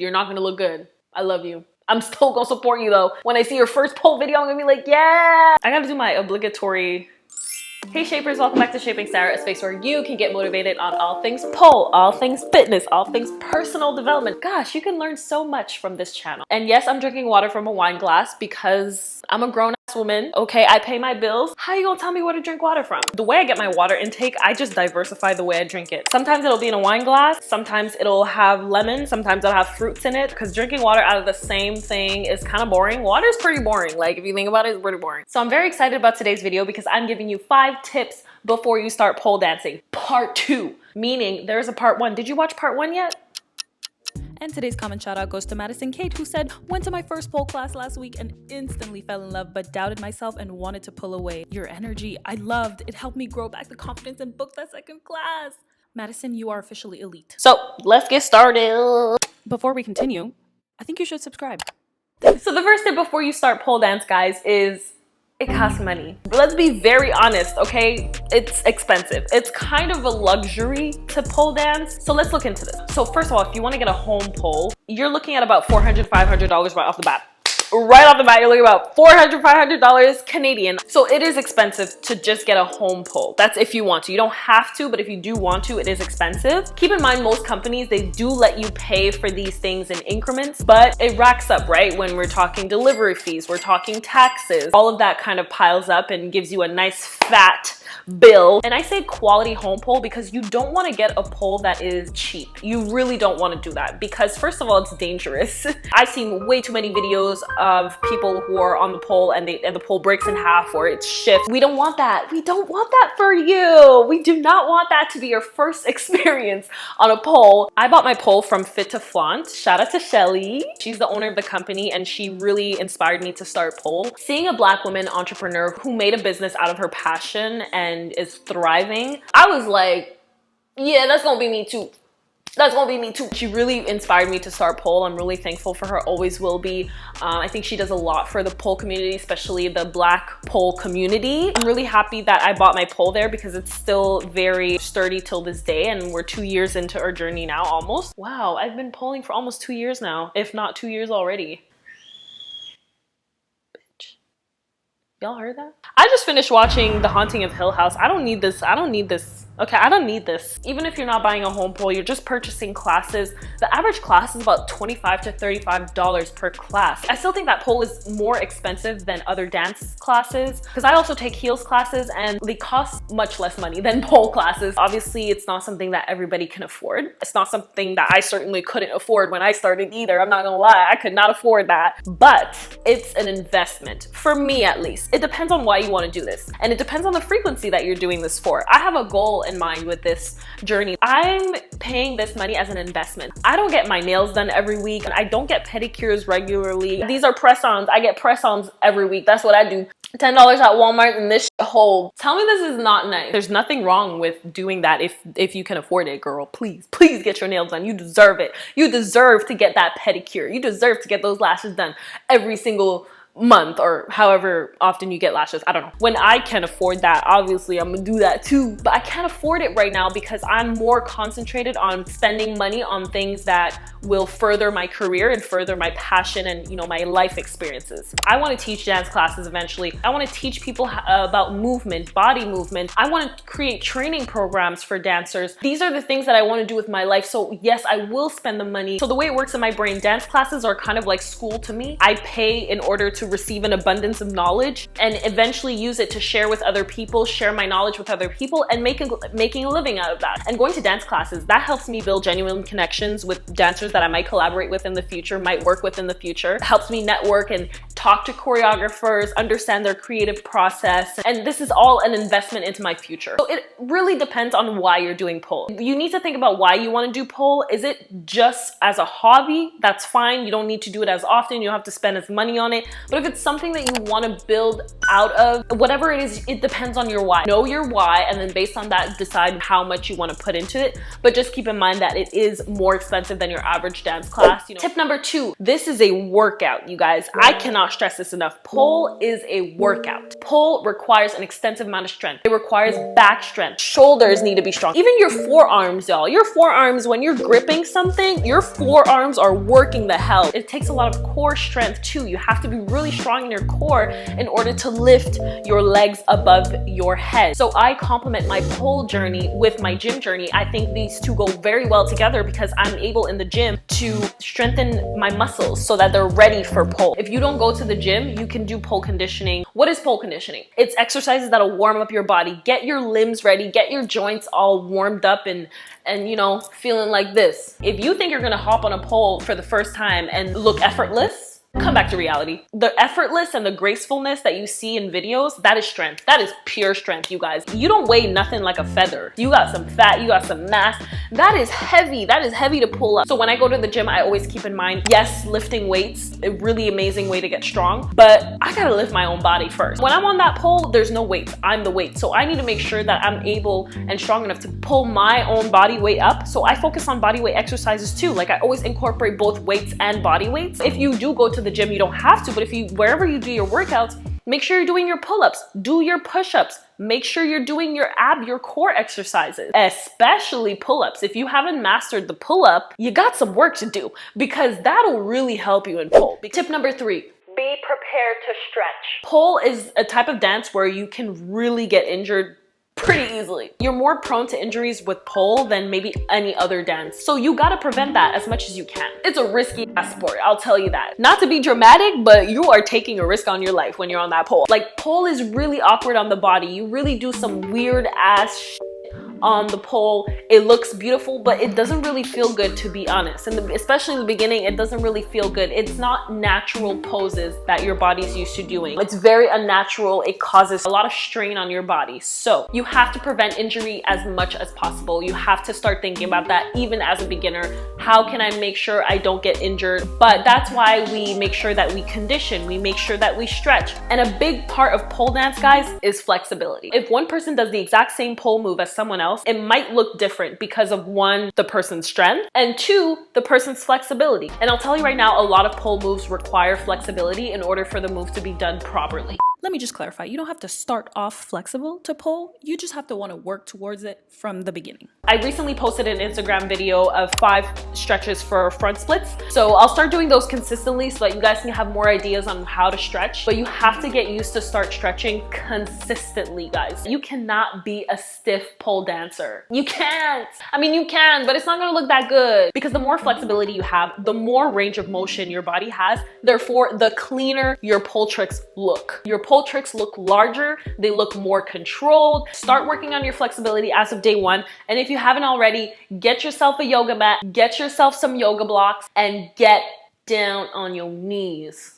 You're not gonna look good. I love you. I'm still gonna support you though. When I see your first pole video, I'm gonna be like, yeah. I gotta do my obligatory. Hey Shapers, welcome back to Shaping Sarah, a space where you can get motivated on all things pole, all things fitness, all things personal development. Gosh, you can learn so much from this channel. And yes, I'm drinking water from a wine glass because I'm a grown-ass woman. Okay, I pay my bills. How you gonna tell me where to drink water from? The way I get my water intake, I just diversify the way I drink it. Sometimes it'll be in a wine glass, sometimes it'll have lemon, sometimes it'll have fruits in it, because drinking water out of the same thing is kind of boring. Water is pretty boring. Like, if you think about it, it's pretty boring. So I'm very excited about today's video because I'm giving you 5 tips before you start pole dancing. Part 2, meaning there's a part 1. Did you watch part 1 yet? And today's comment shout out goes to Madison Kate, who said, went to my first pole class last week and instantly fell in love, but doubted myself and wanted to pull away. Your energy, I loved. It helped me grow back the confidence and book that second class. Madison, you are officially elite. So let's get started. Before we continue, I think you should subscribe. So the first tip before you start pole dance, guys, is it costs money. Let's be very honest, okay? It's expensive. It's kind of a luxury to pole dance. So let's look into this. So first of all, if you want to get a home pole, you're looking at about $400, $500 right off the bat. Right off the bat, you're looking about $400, $500 Canadian. So it is expensive to just get a home pole. That's if you want to. You don't have to, but if you do want to, it is expensive. Keep in mind, most companies, they do let you pay for these things in increments, but it racks up, right? When we're talking delivery fees, we're talking taxes, all of that kind of piles up and gives you a nice fat bill. And I say quality home pole because you don't want to get a pole that is cheap. You really don't want to do that because first of all, it's dangerous. I've seen way too many videos of people who are on the pole and the pole breaks in half or it shifts. We don't want that. We don't want that for you. We do not want that to be your first experience on a pole. I bought my pole from Fit to Flaunt. Shout out to Shelly. She's the owner of the company and she really inspired me to start pole. Seeing a Black woman entrepreneur who made a business out of her passion and is thriving, I was like, yeah, that's gonna be me too. That's gonna be me too. She really inspired me to start pole. I'm really thankful for her, always will be. I think she does a lot for the pole community, especially the Black pole community. I'm really happy that I bought my pole there because it's still very sturdy till this day and we're 2 years into our journey now, almost. Wow, I've been poling for almost 2 years now, if not 2 years already. Y'all heard that? I just finished watching The Haunting of Hill House. I don't need this. I don't need this. Okay, I don't need this. Even if you're not buying a home pole, you're just purchasing classes. The average class is about $25 to $35 per class. I still think that pole is more expensive than other dance classes because I also take heels classes and they cost much less money than pole classes. Obviously, it's not something that everybody can afford. It's not something that I certainly couldn't afford when I started either. I'm not gonna lie, I could not afford that. But it's an investment, for me at least. It depends on why you want to do this. And it depends on the frequency that you're doing this for. I have a goal in mind with this journey. I'm paying this money as an investment. I don't get my nails done every week and I don't get pedicures regularly. These are press-ons. I get press-ons every week. That's what I do. $10 at Walmart and this hold. Tell me this is not nice. There's nothing wrong with doing that if you can afford it, girl. Please get your nails done. You deserve it. You deserve to get that pedicure. You deserve to get those lashes done every single month or however often you get lashes. I don't know. When I can afford that, obviously I'm gonna do that too, but I can't afford it right now because I'm more concentrated on spending money on things that will further my career and further my passion and, you know, my life experiences. I want to teach dance classes eventually. I want to teach people about movement, body movement. I want to create training programs for dancers. These are the things that I want to do with my life. So yes, I will spend the money. So the way it works in my brain, dance classes are kind of like school to me. I pay in order to receive an abundance of knowledge and eventually use it to share with other people, share my knowledge with other people and making a living out of that. And going to dance classes, that helps me build genuine connections with dancers that I might collaborate with in the future, might work with in the future. It helps me network and talk to choreographers, understand their creative process. And this is all an investment into my future. So it really depends on why you're doing pole. You need to think about why you want to do pole. Is it just as a hobby? That's fine. You don't need to do it as often. You don't have to spend as money on it. But if it's something that you want to build out of, whatever it is, it depends on your why. Know your why and then based on that, decide how much you want to put into it. But just keep in mind that it is more expensive than your average dance class. You know. Tip number 2, this is a workout, you guys. I cannot cannot stress this enough. Pole is a workout. Pole requires an extensive amount of strength. It requires back strength. Shoulders need to be strong. Even your forearms, y'all. Your forearms, when you're gripping something, your forearms are working the hell. It takes a lot of core strength too. You have to be really strong in your core in order to lift your legs above your head. So I complement my pole journey with my gym journey. I think these two go very well together because I'm able in the gym to strengthen my muscles so that they're ready for pole. If you don't go to the gym, you can do pole conditioning. What is pole conditioning? It's exercises that'll warm up your body, get your limbs ready, get your joints all warmed up and you know, feeling like this. If you think you're gonna hop on a pole for the first time and look effortless, come back to reality. The effortless and the gracefulness that you see in videos, that is strength. That is pure strength, you guys. You don't weigh nothing like a feather. You got some fat, you got some mass. That is heavy. That is heavy to pull up. So when I go to the gym, I always keep in mind, yes, lifting weights, a really amazing way to get strong, but I gotta lift my own body first. When I'm on that pole, there's no weights. I'm the weight. So I need to make sure that I'm able and strong enough to pull my own body weight up. So I focus on body weight exercises too. Like I always incorporate both weights and body weights. If you do go to the gym, you don't have to, but if you, wherever you do your workouts, make sure you're doing your pull-ups, do your push-ups, make sure you're doing your core exercises, especially pull-ups. If you haven't mastered the pull-up, you got some work to do because that'll really help you in pole. Tip number 3. Be prepared to stretch. Pole is a type of dance where you can really get injured pretty easily. You're more prone to injuries with pole than maybe any other dance. So you gotta prevent that as much as you can. It's a risky ass sport, I'll tell you that. Not to be dramatic, but you are taking a risk on your life when you're on that pole. Like pole is really awkward on the body. You really do some weird ass shit on the pole. It looks beautiful, but it doesn't really feel good, to be honest. And especially in the beginning, it doesn't really feel good. It's not natural poses that your body's used to doing. It's very unnatural. It causes a lot of strain on your body. So you have to prevent injury as much as possible. You have to start thinking about that even as a beginner. How can I make sure I don't get injured? But that's why we make sure that we condition. We make sure that we stretch. And a big part of pole dance, guys, is flexibility. If one person does the exact same pole move as someone else, it might look different because of 1, the person's strength, and 2, the person's flexibility. And I'll tell you right now, a lot of pole moves require flexibility in order for the move to be done properly. Let me just clarify. You don't have to start off flexible to pole. You just have to want to work towards it from the beginning. I recently posted an Instagram video of 5 stretches for front splits. So I'll start doing those consistently so that you guys can have more ideas on how to stretch. But you have to get used to start stretching consistently, guys. You cannot be a stiff pole dancer. You can't. I mean, you can, but it's not gonna look that good because the more flexibility you have, the more range of motion your body has. Therefore, the cleaner your pole tricks look. Your pole tricks look larger, they look more controlled. Start working on your flexibility as of day 1. And if you haven't already, get yourself a yoga mat, get yourself some yoga blocks, and get down on your knees.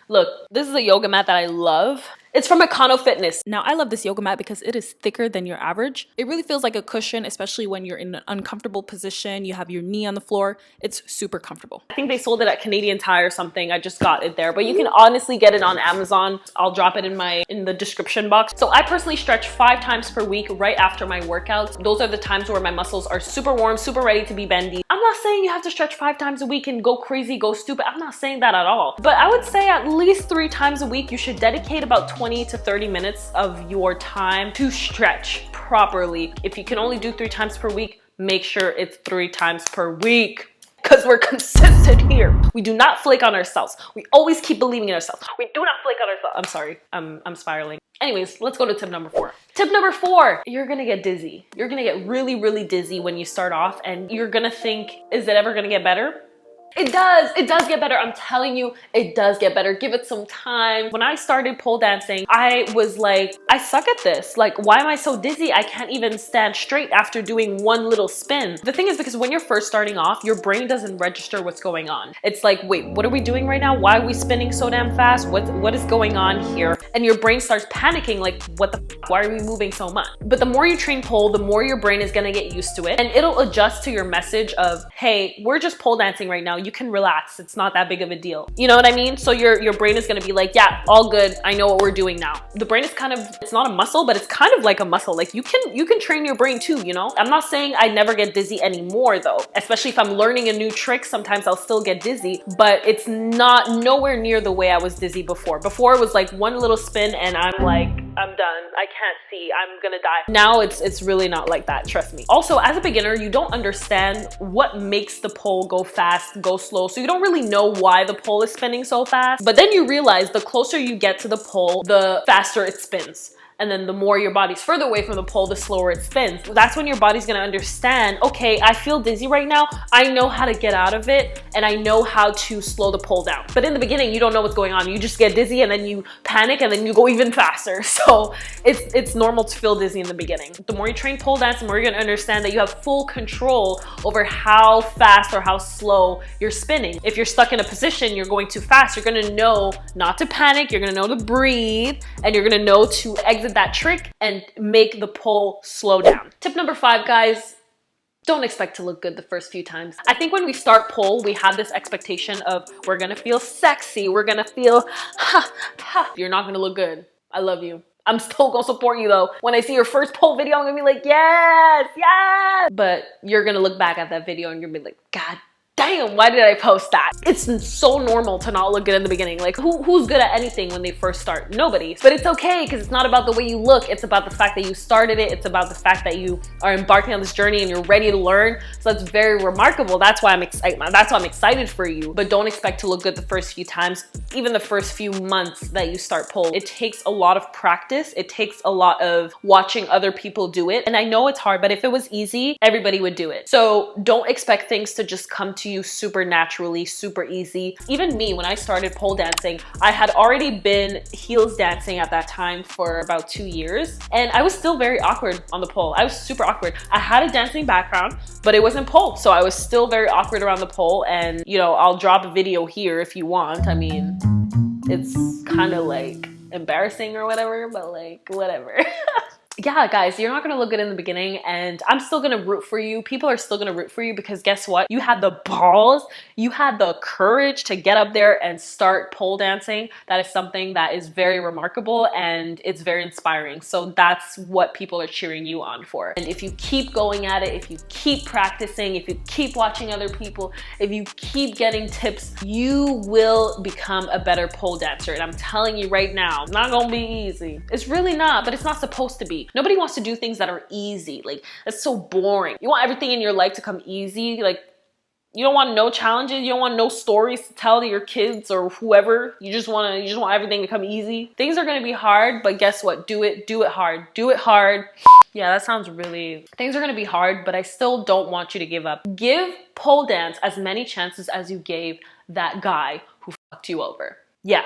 Look, this is a yoga mat that I love. It's from Econo Fitness. Now, I love this yoga mat because it is thicker than your average. It really feels like a cushion, especially when you're in an uncomfortable position. You have your knee on the floor. It's super comfortable. I think they sold it at Canadian Tire or something. I just got it there, but you can honestly get it on Amazon. I'll drop it in the description box. So I personally stretch 5 times per week right after my workouts. Those are the times where my muscles are super warm, super ready to be bendy. I'm not saying you have to stretch 5 times a week and go crazy, go stupid. I'm not saying that at all. But I would say at least 3 times a week, you should dedicate about 20 to 30 minutes of your time to stretch properly. If you can only do 3 times per week, make sure it's 3 times per week because we're consistent here. We do not flake on ourselves. We always keep believing in ourselves. We do not flake on ourselves. I'm sorry, I'm spiraling. Anyways, let's go to tip number 4. Tip number 4, you're gonna get dizzy. You're gonna get really, really dizzy when you start off and you're gonna think, is it ever gonna get better? It does get better. I'm telling you, it does get better. Give it some time. When I started pole dancing, I was like, I suck at this. Like, why am I so dizzy? I can't even stand straight after doing one little spin. The thing is, because when you're first starting off, your brain doesn't register what's going on. It's like, wait, what are we doing right now? Why are we spinning so damn fast? What is going on here? And your brain starts panicking like, what the f? Why are we moving so much? But the more you train pole, the more your brain is gonna get used to it. And it'll adjust to your message of, hey, we're just pole dancing right now. you can relax. It's not that big of a deal. You know what I mean? So your brain is gonna be like, yeah, all good. I know what we're doing now. The brain is kind of, it's not a muscle, but it's kind of like a muscle. Like you can train your brain too, you know? I'm not saying I never get dizzy anymore though, especially if I'm learning a new trick. Sometimes I'll still get dizzy, but it's not nowhere near the way I was dizzy before. Before it was like one little spin and I'm like, I'm done. I can't see. I'm gonna die. Now it's really not like that, trust me. Also, as a beginner, you don't understand what makes the pole go fast, go slow. So you don't really know why the pole is spinning so fast. But then you realize the closer you get to the pole, the faster it spins. And then the more your body's further away from the pole, the slower it spins. That's when your body's gonna understand, okay, I feel dizzy right now. I know how to get out of it and I know how to slow the pole down. But in the beginning, you don't know what's going on. You just get dizzy and then you panic and then you go even faster. So it's normal to feel dizzy in the beginning. The more you train pole dance, the more you're gonna understand that you have full control over how fast or how slow you're spinning. If you're stuck in a position, you're going too fast, you're gonna know not to panic, you're gonna know to breathe, and you're gonna know to exit that trick and make the pole slow down. Tip number 5, guys, don't expect to look good the first few times. I think when we start pole, we have this expectation of we're gonna feel sexy, we're gonna feel ha ha. You're not gonna look good. I love you. I'm still gonna support you though. When I see your first pole video, I'm gonna be like, yes, yes. But you're gonna look back at that video and you're gonna be like, God damn, why did I post that? It's so normal to not look good in the beginning. Like who's good at anything when they first start? Nobody. But it's okay because it's not about the way you look. It's about the fact that you started it. It's about the fact that you are embarking on this journey and you're ready to learn. So that's very remarkable. That's why I'm excited. That's why I'm excited for you. But don't expect to look good the first few times, even the first few months that you start pole. It takes a lot of practice. It takes a lot of watching other people do it. And I know it's hard, but if it was easy, everybody would do it. So don't expect things to just come to you super naturally, super easy. Even me, when I started pole dancing, I had already been heels dancing at that time for about 2 years. And I was still very awkward on the pole. I was super awkward. I had a dancing background, but it wasn't pole. So I was still very awkward around the pole. And you know, I'll drop a video here if you want. I mean, it's kind of like embarrassing or whatever, but like whatever. Yeah, guys, you're not gonna look good in the beginning and I'm still gonna root for you. People are still gonna root for you because guess what? You had the balls, you had the courage to get up there and start pole dancing. That is something that is very remarkable and it's very inspiring. So that's what people are cheering you on for. And if you keep going at it, if you keep practicing, if you keep watching other people, if you keep getting tips, you will become a better pole dancer. And I'm telling you right now, it's not gonna be easy. It's really not, but it's not supposed to be. Nobody wants to do things that are easy. Like, that's so boring. You want everything in your life to come easy. Like, you don't want no challenges. You don't want no stories to tell to your kids or whoever. You just want everything to come easy. Things are gonna be hard, but guess what? Do it hard. Do it hard. Yeah, that sounds really... Things are gonna be hard, but I still don't want you to give up. Give pole dance as many chances as you gave that guy who fucked you over. Yeah.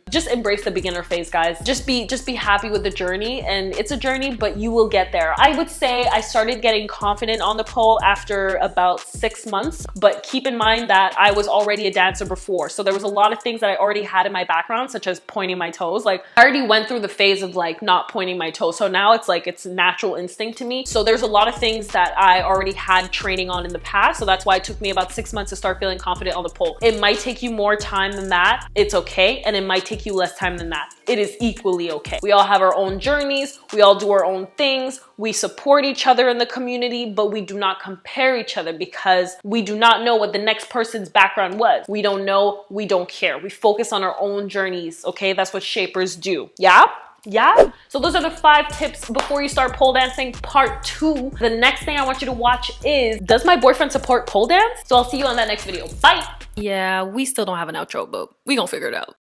Just embrace the beginner phase, guys. Just be happy with the journey, and it's a journey, but you will get there. I would say I started getting confident on the pole after about 6 months, but keep in mind that I was already a dancer before, so there was a lot of things that I already had in my background, such as pointing my toes. Like, I already went through the phase of like not pointing my toes, so now it's like it's natural instinct to me. So there's a lot of things that I already had training on in the past, so that's why it took me about 6 months to start feeling confident on the pole. It might take you more time than that. It's okay. And it might take you less time than that. It is equally okay. We all have our own journeys. We all do our own things. We support each other in the community, but we do not compare each other because we do not know what the next person's background was. We don't know. We don't care. We focus on our own journeys, okay? That's what shapers do. Yeah? Yeah? So those are the 5 tips before you start pole dancing, part 2. The next thing I want you to watch is, does my boyfriend support pole dance? So I'll see you on that next video. Bye! Yeah, we still don't have an outro, but we gonna figure it out.